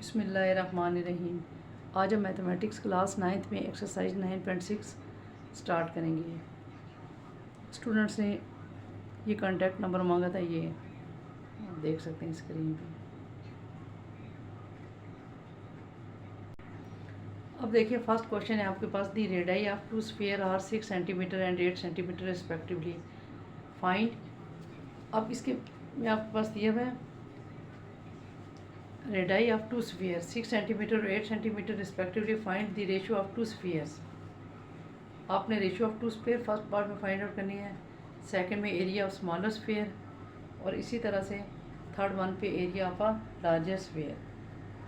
बिस्मिल्लाहिर्रहमानिर्रहीम। आज हम मैथमेटिक्स क्लास 9th में एक्सरसाइज 9.6 स्टार्ट करेंगे। स्टूडेंट्स ने ये कॉन्टैक्ट नंबर मांगा था, ये आप देख सकते हैं स्क्रीन पे। अब देखिए, फर्स्ट क्वेश्चन है आपके पास, the radii of two sphere are 6 centimetre and 8 centimetre respectively, find. अब इसके में आपके पास दिया हुआ है radii of two sphere 6 centimetre और 8 centimetre respectively, find the ratio of two spheres. आपने ratio of two sphere first part में फाइंड आउट करनी है, सेकंड में एरिया ऑफ स्मॉलर स्फीयर, और इसी तरह से थर्ड वन पे area of a larger sphere.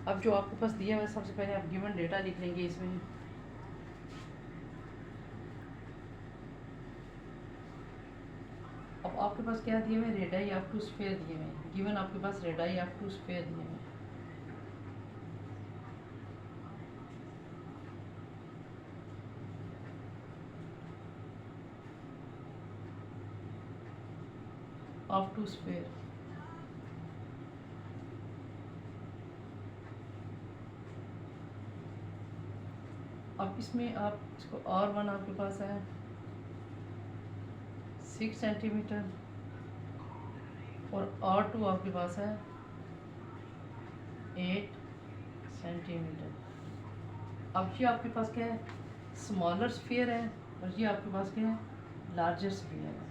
अब जो आपके पास दिया हुआ है, सबसे पहले आप गिवन डेटा लिख लेंगे इसमें। अब आपके पास क्या दिए हुए, रेडियाई ऑफ टू स्फीयर दिए हुए हैं। गिवन आपके पास रेडियाई ऑफ टू स्फीयर दिए हुए हैं। ऑफ टू स्फीयर, अब इसमें आप इसको R1 आपके पास है 6 सेंटीमीटर और R2 आपके पास है 8 सेंटीमीटर। अब ये आपके पास क्या है, स्मॉलर स्फीयर है, और ये आपके पास क्या है, लार्जर स्फीयर है।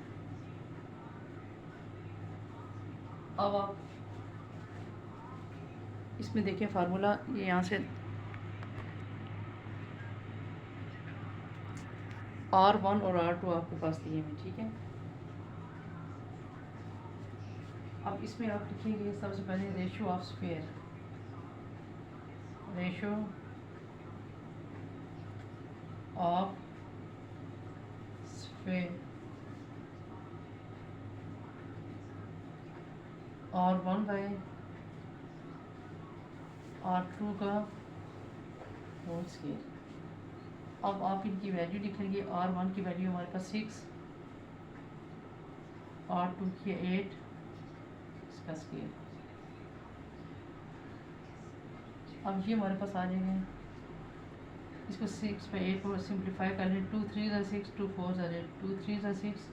अब आप इसमें देखिए फार्मूला, ये यहाँ से R1 और R2 आपके पास दिए हैं, ठीक है। अब इसमें आप लिखेंगे सबसे पहले ratio of sphere, ratio of sphere R1 by R2 का होल स्क्वायर। अब आप इनकी वैल्यू लिखेंगे, R1 की वैल्यू हमारे पास 6, R2 की 8, इसका स्क्वायर। अब ये हमारे पास आ जाएंगे, इसको 6 बाई 8 को सिंप्लीफाई कर लें। 2 3 ज़ा 6, 2 4 ज़ा 8, 2 3 ज़ा 6,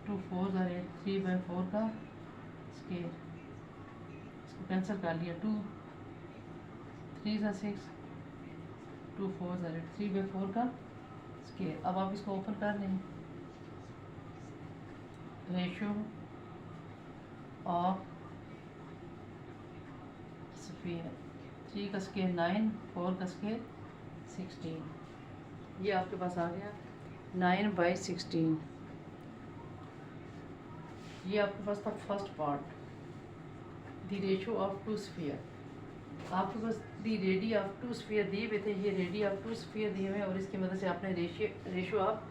2 4 ज़ा 8, 3 बाई 4 का स्क्वायर। इसको कैंसिल कर लिया, 2 3 ज़ा 6, 2 4 ज़ा 8, 3 बाई 4 का स्क्वायर। अब आप इसको ओपन कर लें, रेशियो ऑफ स्फीयर, 3 का स्क्वायर 9, 4 का स्क्वायर 16। ये आपके पास आ गया 9 बाई 16। ये आपके पास था first part, the ratio of two sphere. आपके पास the radii of two sphere दिए हुए थे, ये रेडी ऑफ टू स्फीयर दिए हुए हैं, और इसकी मदद से आपने ratio of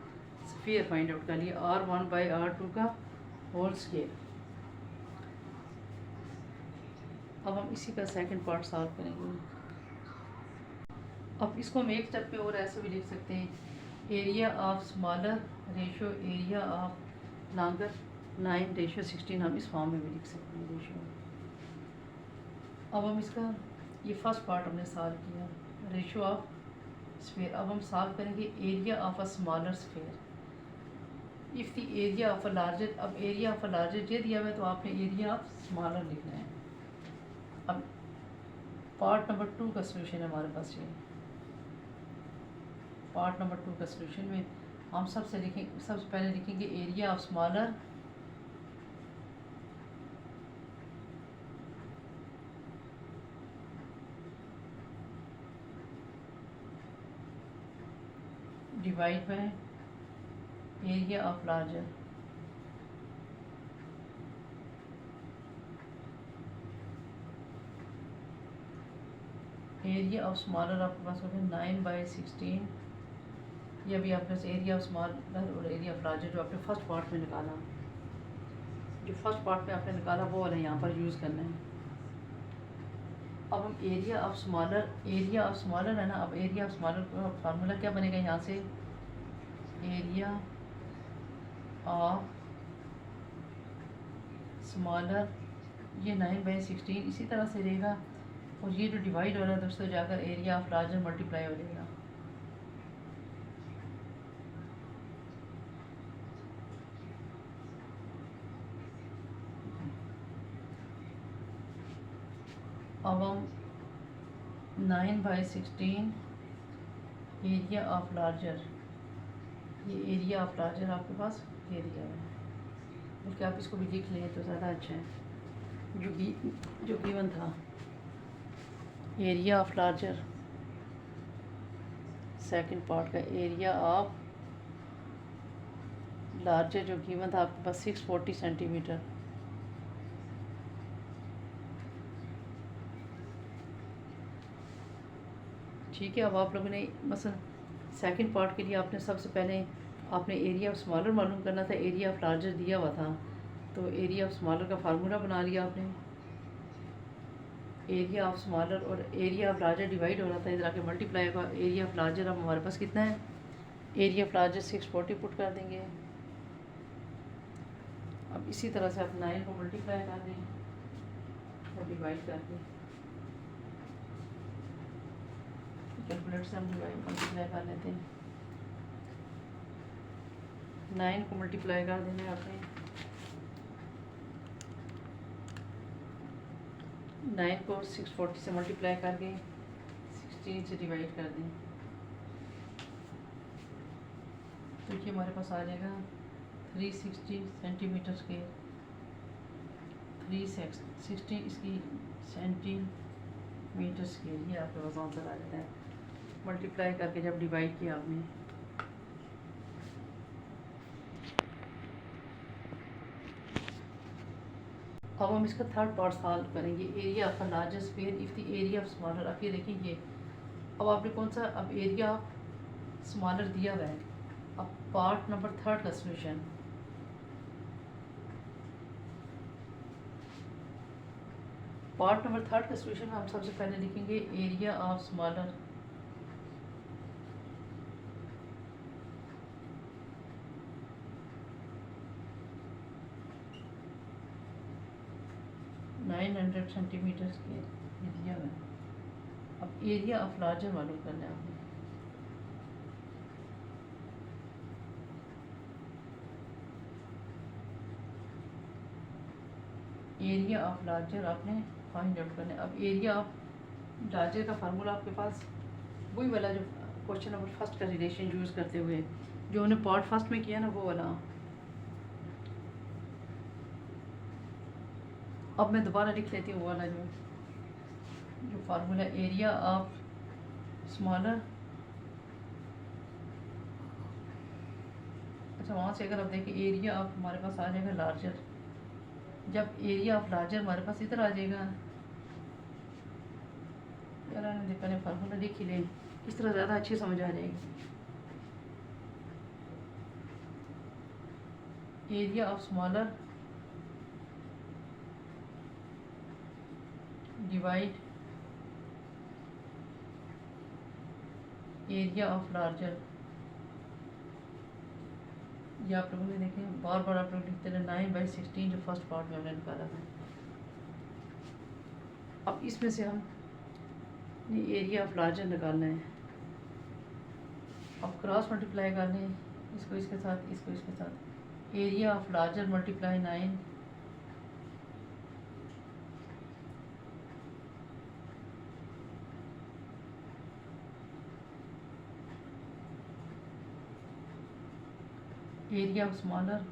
sphere find out कर लिया, R1 बाई R2 का होल स्क्वायर। अब हम इसी का सेकंड पार्ट सॉल्व करेंगे। अब इसको हम एक स्टेप पे और ऐसे भी लिख सकते हैं, area of smaller ratio area of longer 9 ratio 16, हम इस फॉर्म में भी लिख सकते हैं रेशियो। अब हम इसका ये फर्स्ट पार्ट हमने सॉल्व किया, रेशियो ऑफ स्फीयर। अब हम सॉल्व करेंगे area of a smaller sphere if the area of a larger. अब एरिया ऑफ अ लार्जर ये दिया हुआ है, तो आपने एरिया ऑफ स्मॉलर लिखना है। अब पार्ट नंबर 2 का सोल्यूशन है हमारे पास। ये पार्ट नंबर 2 का सोल्यूशन में हम सबसे पहले लिखेंगे area of smaller divide by area of larger. Area of smaller आपके पास हो गया 9 बाई 16। ये अभी आपके पास एरिया ऑफ स्मॉलर और एरिया ऑफ लार्जर जो आपने फर्स्ट पार्ट में निकाला, जो फर्स्ट पार्ट में आपने निकाला वो वाला यहाँ पर यूज़ करना है। अब हम एरिया ऑफ स्मॉलर है ना, अब एरिया ऑफ स्मॉलर का फार्मूला क्या बनेगा, यहाँ से एरिया ऑफ स्मॉलर ये 9 बाई 16 इसी तरह से रहेगा, और ये जो डिवाइड हो रहा है दोस्तों जाकर एरिया ऑफ लार्जर मल्टीप्लाई हो जाएगा। अब हम 9/16 एरिया ऑफ लार्जर, ये एरिया ऑफ लार्जर आपके पास दे दिया है, बल्कि आप इसको भी लिख लें तो ज़्यादा अच्छा है। जो गिवन था area of larger second part का एरिया ऑफ लार्जर जो गिवन था आपके पास 640 सेंटीमीटर। ठीक है, अब आप लोगों ने मसलन सेकंड पार्ट के लिए आपने सबसे पहले आपने एरिया ऑफ स्मॉलर मालूम करना था, एरिया ऑफ लार्जर दिया हुआ था, तो एरिया ऑफ स्मॉलर का फार्मूला बना लिया आपने। एरिया ऑफ स्मॉलर और एरिया ऑफ लार्जर डिवाइड हो रहा था, इधर आके मल्टीप्लाई होगा। एरिया ऑफ लार्जर अब हमारे पास कितना है, एरिया ऑफ लार्जर 640 पुट कर देंगे। अब इसी तरह से आप 9 को मल्टीप्लाई कर दें और डिवाइड कर दें। कैलकुलेटर से हम डिवाइड मल्टीप्लाई कर लेते हैं। 9 को मल्टीप्लाई कर देना है आपने, 9 को 640 से मल्टीप्लाई करके 16 से डिवाइड कर दें, तो ये हमारे पास आ जाएगा 360 सेंटीमीटर स्क्वायर। 360 इसकी सेंटीमीटर स्क्वायर, ये आपके पास आंसर आ जाता है मल्टीप्लाई करके जब डिवाइड किया आपने। अब हम इसका थर्ड पार्ट सॉल्व करेंगे, area of a larger sphere if the area of smaller. अब ये देखिए, अब आपने कौन सा, अब एरिया ऑफ स्मॉलर दिया हुआ है। अब पार्ट नंबर थर्ड का सॉल्यूशन, पार्ट नंबर थर्ड का सॉल्यूशन में हम सबसे पहले लिखेंगे area of smaller centimetre square ये दिया हुआ है। अब एरिया ऑफ लार्जर मालूम करना है आपने। एरिया ऑफ लार्जर आपने फाइंड आउट करना है। अब एरिया ऑफ लार्जर का फार्मूला आपके पास वही वाला जो क्वेश्चन नंबर फर्स्ट का रिलेशन यूज़ करते हुए जो उन्हें पार्ट फर्स्ट में किया ना, वो वाला। अब मैं दोबारा लिख लेती हूँ वो वाला जो फार्मूला, एरिया ऑफ स्मॉलर। अच्छा, वहाँ से अगर आप देखें एरिया ऑफ हमारे पास आ जाएगा लार्जर। जब एरिया ऑफ लार्जर हमारे पास इधर आ जाएगा, यार आने पहले फार्मूला लिख ही लें, इस तरह ज़्यादा अच्छी समझ आ जाएगी। Area of smaller divide area of larger. ये आप लोगों ने देखें बार बार आप लोग लिखते रहे 9/16 जो फर्स्ट पार्ट में हमने निकाला था। अब इसमें से हम एरिया ऑफ लार्जर निकालना है। अब क्रॉस मल्टीप्लाई करना है, इसको इसके साथ, इसको इसके साथ। Area of larger multiply 9 area of smaller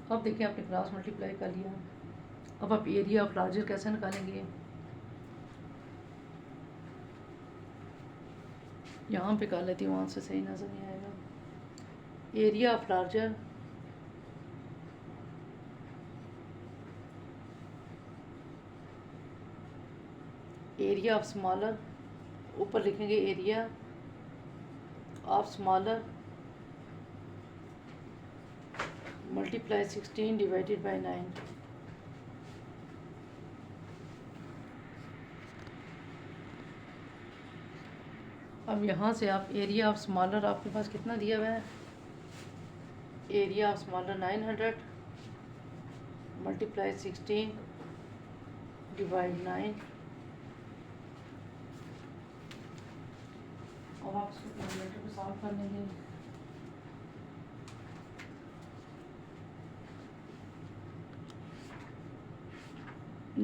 अब देखिए आपने क्रॉस मल्टीप्लाई कर लिया। अब आप एरिया ऑफ लार्जर कैसे निकालेंगे, यहाँ पे कर लेती हूँ, वहाँ से सही नज़र नहीं आएगा। Area of larger area of smaller, ऊपर लिखेंगे area of smaller multiply 16 divided by 9। अब यहाँ से आप एरिया ऑफ स्मॉलर आपके पास कितना दिया हुआ है, area of smaller 900 multiply 16 divide 9। अब आप इसको कैलकुलेटर पे सॉल्व कर लेंगे।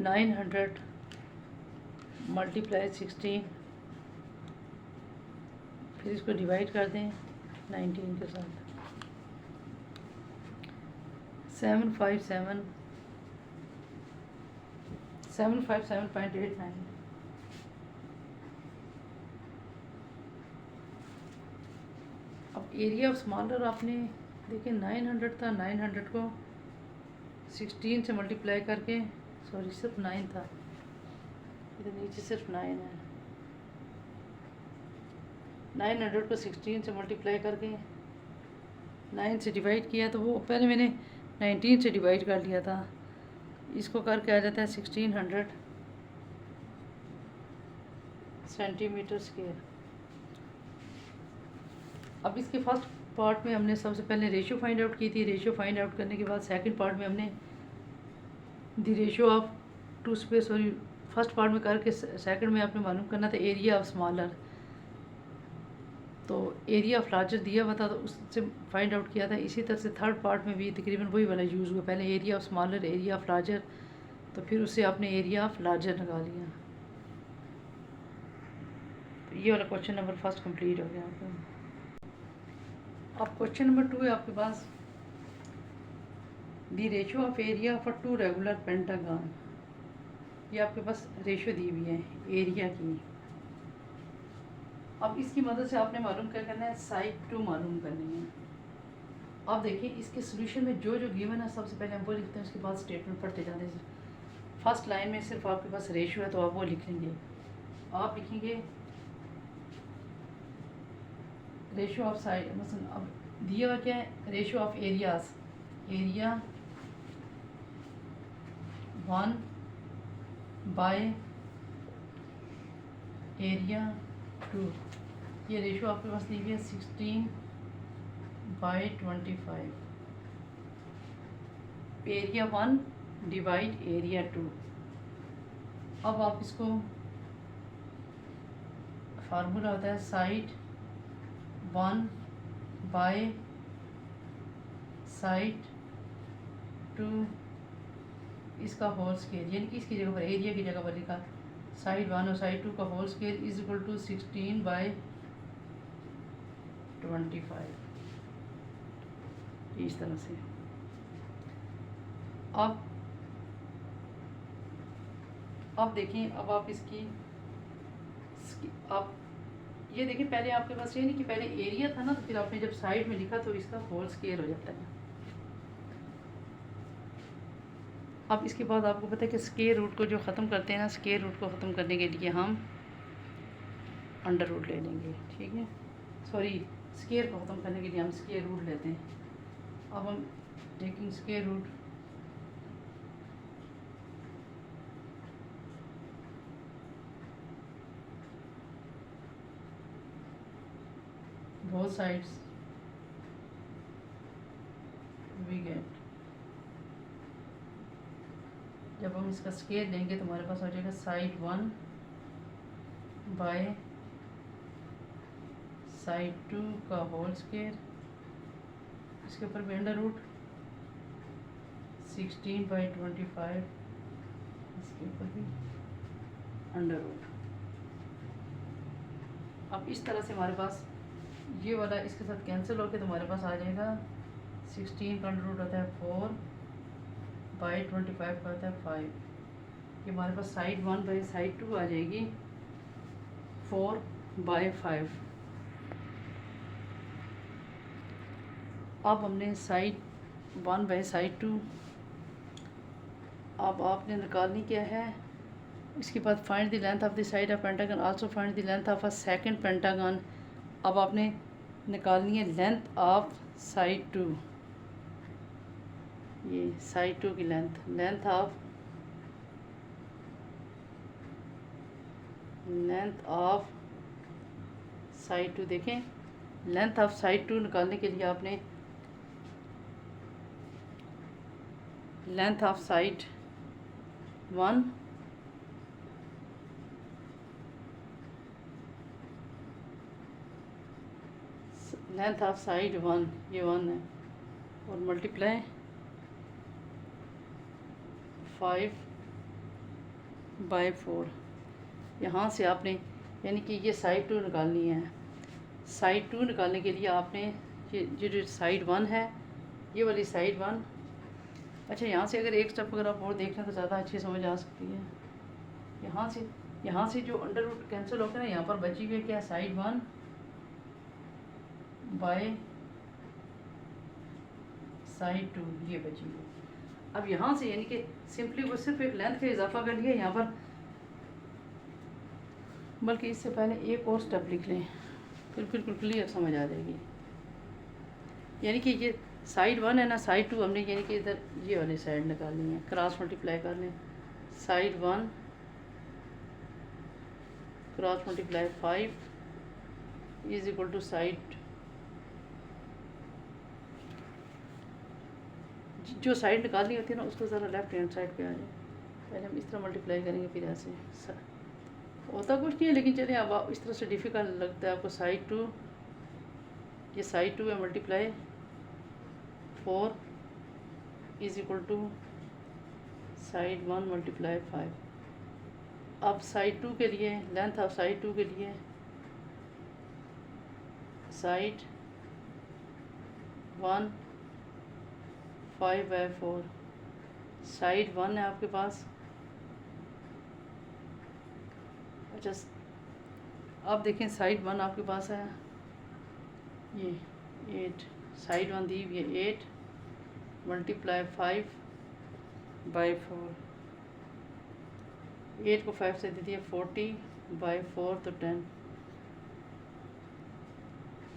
नाइन हंड्रेड मल्टीप्लाई 16, फिर इसको डिवाइड कर दें 19 के साथ। 757.89। अब एरिया ऑफ स्मॉलर आपने देखिए 900 था, 900 को 16 से मल्टीप्लाई करके, सॉरी सिर्फ 9 था, इधर नीचे सिर्फ 9 है। 900 को 16 से मल्टीप्लाई करके 9 से डिवाइड किया, तो वो पहले मैंने 19 से डिवाइड कर लिया था, इसको करके आ जाता है 1600 सेंटीमीटर स्क्वायर। अब इसके फर्स्ट पार्ट में हमने सबसे पहले रेशियो फाइंड आउट की थी। रेशियो फाइंड आउट करने के बाद सेकंड पार्ट में हमने the ratio of two space, sorry first part में करके सेकंड में आपने मालूम करना था एरिया ऑफ स्मॉलर, तो एरिया ऑफ लार्जर दिया हुआ था तो उससे फाइंड आउट किया था। इसी तरह से थर्ड पार्ट में भी तकरीबन वही वाला यूज़ हुआ, पहले area of smaller, area of larger, तो फिर उससे आपने एरिया ऑफ लार्जर निकाल लिया। तो ये वाला क्वेश्चन नंबर फर्स्ट कंप्लीट हो गया आपका। अब क्वेश्चन नंबर 2 है आपके पास, the ratio of area for 2 regular pentagon. ये आपके पास रेशियो दी हुई है एरिया की। अब इसकी मदद से आपने मालूम क्या करना है, साइड 2 मालूम करनी है। अब देखिए इसके सोल्यूशन में जो जो गिवन है सबसे पहले हम वो लिखते हैं, उसके बाद स्टेटमेंट पढ़ते जाते हैं। फर्स्ट लाइन में सिर्फ आपके पास रेशियो है तो आप वो लिख लेंगे। आप लिखेंगे रेशियो ऑफ साइड, मतलब अब दिया हुआ क्या है, ratio of areas, area 1 by area 2, ये रेशियो आपके पास दी हुई है 16/25, एरिया 1 डिवाइड एरिया 2। अब आप इसको फार्मूला होता है साइड 1 बाय साइड 2 इसका होल स्केयर, यानी कि इसकी जगह पर एरिया की जगह पर लिखा साइड 1 और साइड 2 का whole square is equal to 16/25, इस तरह से। अब देखिए, अब आप इसकी आप ये देखिए, पहले आपके पास ये नहीं कि पहले एरिया था ना, तो फिर आपने जब साइड में लिखा तो इसका होल स्केयर हो जाता है। अब इसके बाद आपको पता है कि स्क्वायर रूट को जो ख़त्म करते हैं ना, स्क्वायर रूट को ख़त्म करने के लिए हम अंडर रूट ले लेंगे, ठीक है, सॉरी स्क्वायर को ख़त्म करने के लिए हम स्क्वायर रूट लेते हैं। अब हम taking square root, both sides we get, जब हम इसका स्क्वायर लेंगे तो हमारे पास हो जाएगा साइड 1 बाय साइड 2 का होल स्क्वायर, इसके ऊपर भी अंडर रूट 16/25, इसके ऊपर भी अंडर रूट। अब इस तरह से हमारे पास ये वाला इसके साथ कैंसिल होकर तो हमारे पास आ जाएगा 16 का अंडर रूट होता है 4/25 का होता है 5, ये हमारे पास साइड 1 बाई साइड 2 आ जाएगी 4/5। अब हमने साइड 1 बाई साइड 2, अब आपने निकालनी क्या है, इसके बाद find the length of the side of pentagon, also find the length of a second pentagon. अब आपने निकालनी है लेंथ ऑफ साइड 2, ये साइड 2 की length, length of side two देखें, लेंथ ऑफ साइड टू निकालने के लिए आपने length of side 1 length of side 1, ये 1 है, और मल्टीप्लाई 5/4। यहाँ से आपने यानी कि ये साइड 2 निकालनी है। साइड 2 निकालने के लिए आपने ये जो साइड 1 है, ये वाली साइड 1। अच्छा, यहाँ से अगर एक स्टेप अगर आप और देख लें तो ज़्यादा अच्छी समझ आ सकती है। यहाँ से जो अंडर रूट कैंसिल होकर ना, यहाँ पर बची हुई है क्या, साइड 1 बाय साइड 2, ये बची हुई। अब यहाँ से यानी कि सिंपली वो सिर्फ एक लेंथ का इजाफा कर लिया यहाँ पर, बल्कि इससे पहले एक और स्टेप लिख लें, फिर बिल्कुल क्लियर समझ आ जाएगी। यानी कि ये साइड 1 है ना, साइड 2 हमने यानी कि इधर ये वाली साइड निकालनी है, क्रॉस मल्टीप्लाई कर लें। Side 1 cross multiply 5 is equal to side, जो साइड निकालनी होती है ना उसको ज़रा लेफ्ट हैंड साइड पे आ जाए। पहले हम इस तरह मल्टीप्लाई करेंगे, फिर ऐसे होता कुछ नहीं है, लेकिन चलिए अब इस तरह से डिफ़िकल्ट लगता है आपको। साइड 2, ये साइड 2 है, multiply 4 is equal to side 1 multiply 5। अब साइड 2 के लिए लेंथ ऑफ साइड 2 के लिए साइड 1 5/4, साइड 1 है आपके पास। अच्छा, अब देखें साइड 1 आपके पास है ये 8, साइड 1 दी हुई है 8 मल्टीप्लाई 5/4, 8 को 5 से दे दिया 40/4 तो 10,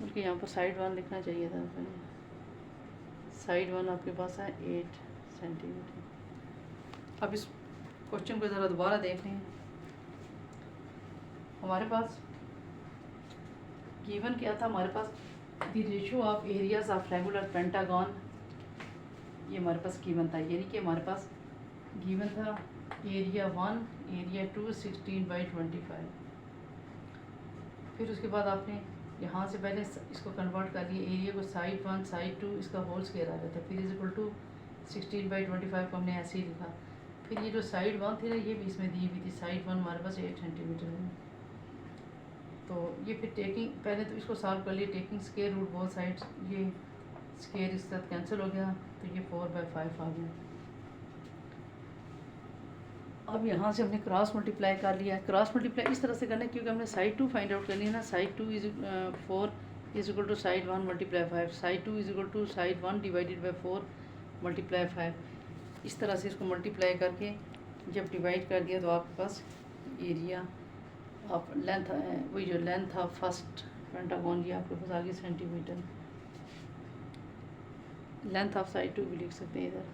बल्कि यहाँ पर साइड 1 लिखना चाहिए था पहले। साइड 1 आपके पास है 8 सेंटीमीटर। अब इस क्वेश्चन को ज़रा दोबारा देख लें। हमारे पास गिवन क्या था, हमारे पास the ratio of areas of regular pentagon, ये हमारे पास गिवन था। यानी कि हमारे पास गिवन था एरिया 1, एरिया 2 16/25। फिर उसके बाद आपने यहाँ से पहले इसको कन्वर्ट कर लिया, एरिया को साइड 1 साइड 2 इसका होल स्क्वायर आ जाता है, फिर इज इक्वल टू 16/25 को हमने ऐसे ही लिखा। फिर ये जो साइड 1 थी ना, ये भी इसमें दी हुई थी, साइड 1 हमारे पास 8 सेंटीमीटर है। तो ये फिर टेकिंग, पहले तो इसको सॉल्व कर लिए, taking square root both sides, ये स्क्वायर इसके साथ कैंसिल हो गया, तो ये 4/5 आ गया। अब यहाँ से हमने क्रॉस मल्टीप्लाई कर लिया। क्रॉस मल्टीप्लाई इस तरह से करना है क्योंकि हमने साइड 2 फाइंड आउट करनी है ना। Side 2 is 4 is equal to side 1 multiply 5, side 2 is equal to side 1 divided by 4 multiply 5। इस तरह से इसको मल्टीप्लाई करके जब डिवाइड कर दिया तो आपके पास एरिया ऑफ लेंथ, वही जो लेंथ ऑफ फर्स्ट पेंटागन, ये आपके पास आ गई सेंटीमीटर। लेंथ ऑफ साइड 2 भी लिख सकते हैं इधर,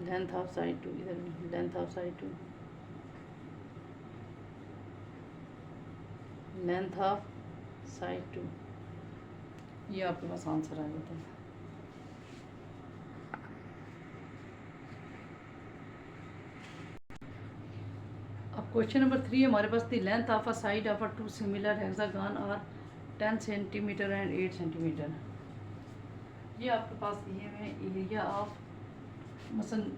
लेंथ ऑफ साइड 2, इधर भी length of side 2, length of side 2, ये आपके पास आंसर आ जाता है। अब क्वेश्चन नंबर 3 हमारे पास the length of a side of a 2 similar hexagon और 10 सेंटीमीटर एंड 8 सेंटीमीटर। ये आपके पास दिए हुए एरिया ऑफ मसलन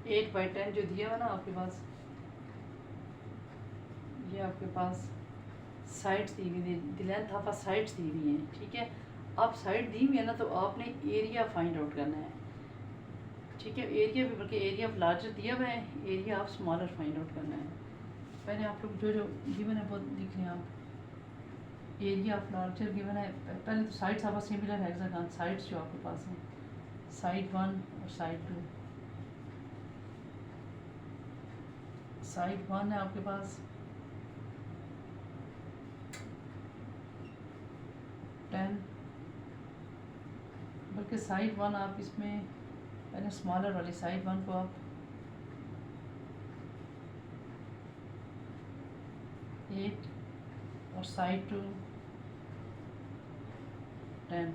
8/10 जो दिया हुआ ना आपके पास, ये आपके पास साइड्स दी हुई, लेंथ ऑफ अ साइड्स दी हुई हैं, ठीक है। अब साइड दी हुई है ना, तो आपने एरिया फाइंड आउट करना है, ठीक है। एरिया भी, बल्कि एरिया ऑफ लार्जर दिया हुआ है, area of smaller find out करना है। पहले आप लोग जो गिवन है वो लिख लें आप। एरिया ऑफ लार्जर गिवन है, पहले तो sides of a similar hexagon, sides जो आपके पास हैं साइड 1 और साइड 2। साइड 1 है आपके पास 10, बल्कि साइड 1 आप इसमें पहले स्मॉलर वाली साइड 1 को आप 8 और साइड टू 10।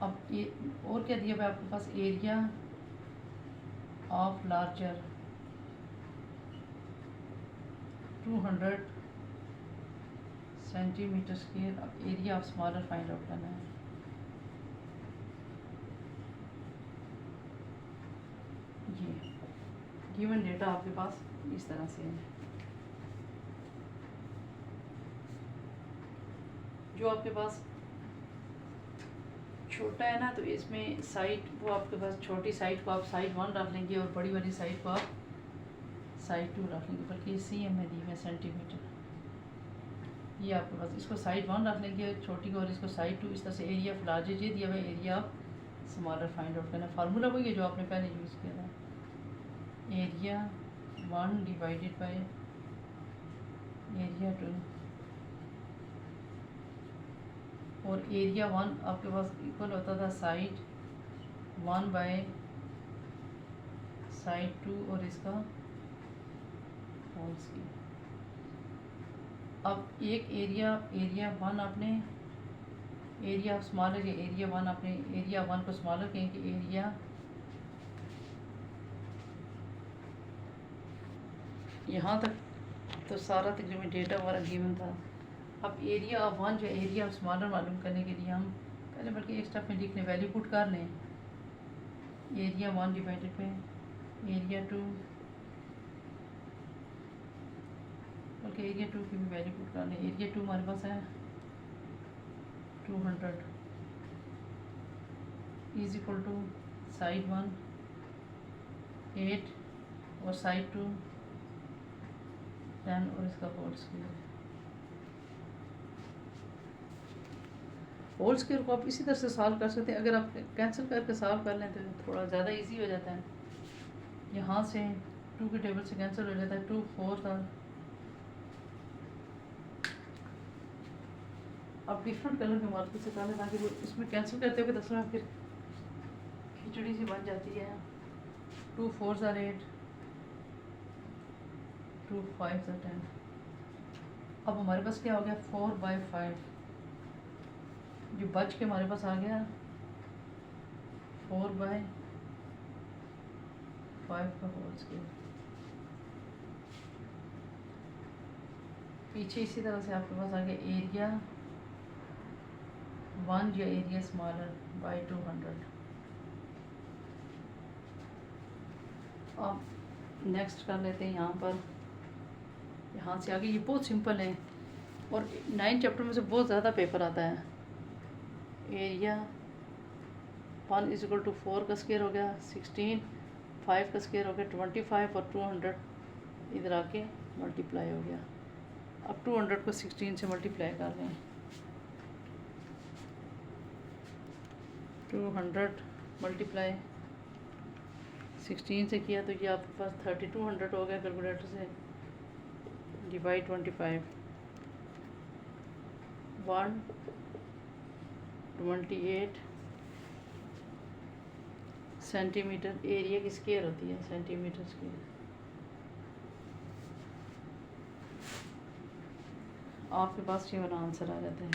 अब ये और क्या दिया हुआ है आपके पास, area of larger 200 centimetre square. अब area of smaller find out करना है। ये गिवन डेटा आपके पास इस तरह से है। जो आपके पास छोटा है ना, तो इसमें साइड वो आपके पास छोटी साइड को आप साइड 1 रख लेंगे और बड़ी वाली साइड को आप साइड 2 रख लेंगे, बल्कि CM में दी है सेंटीमीटर। ये आपके पास इसको साइड 1 रख लेंगे छोटी को और इसको साइड 2। इस तरह से एरिया ऑफ लार्जर ये दिया हुआ है, area of smaller find out करना। फार्मूला वही है जो आपने पहले यूज़ किया था, एरिया 1 डिवाइडेड बाय एरिया 2। और एरिया 1 आपके पास इक्वल होता था साइड 1 बाय साइड 2 और इसका होल स्क्वायर। अब एक एरिया 1 आपने एरिया ऑफ स्मॉलर या एरिया 1 आपने एरिया 1 को स्मॉलर कहेंगे, एरिया यहाँ तक तो सारा तकरीबन डेटा हमारा गिवन था। अब एरिया ऑफ 1 जो एरिया ऑफ स्मॉलर मालूम करने के लिए हम पहले बल्कि एक स्टेप में लिख लें, वैल्यू पुट कर लें। एरिया 1 डिवाइडेड पे एरिया 2, बल्कि एरिया 2 की भी वैल्यू पुट कर लें। एरिया 2 हमारे पास है 200 इज इक्वल टू साइड 1 8 और साइड 2 10 और इसका होल स्क्वायर। होल स्क्वायर को आप इसी तरह से सॉल्व कर सकते हैं। अगर आप कैंसिल करके सॉल्व कर लें तो थोड़ा ज़्यादा इजी हो जाता है। यहाँ से 2 के टेबल से कैंसिल हो जाता है, 2 4 था। आप डिफरेंट कलर के मार्कर से डालें ताकि वो इसमें कैंसिल करते हुए 10 में फिर खिचड़ी सी बन जाती है। 2 4 8, 2 5 10। अब हमारे पास क्या हो गया, 4 बाई 5 जो बच के हमारे पास आ गया 4 बाई 5 का होल स्क्वायर। पीछे इसी तरह से आपके पास आ गया एरिया 1 या एरिया स्मॉलर बाई 200। अब नेक्स्ट कर लेते हैं यहाँ पर, यहाँ से आगे। ये बहुत सिंपल है और 9 चैप्टर में से बहुत ज़्यादा पेपर आता है। एरिया 1 इज इक्वल टू 4 का स्क्वायर हो गया 16, 5 का स्क्वायर हो गया 25 और 200 इधर आके मल्टीप्लाई हो गया। अब 200 को 16 से मल्टीप्लाई कर लें। 200 मल्टीप्लाई 16 से किया तो ये आपके पास 3200 हो गया कैलकुलेटर से। Divide 25 128 centimetre. एरिया की स्क्वायर होती है सेंटीमीटर स्क्वायर। आपके पास ये वाला आंसर आ जाता है।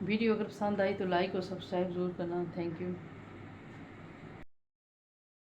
वीडियो अगर पसंद आई तो लाइक और सब्सक्राइब ज़रूर करना। Thank you.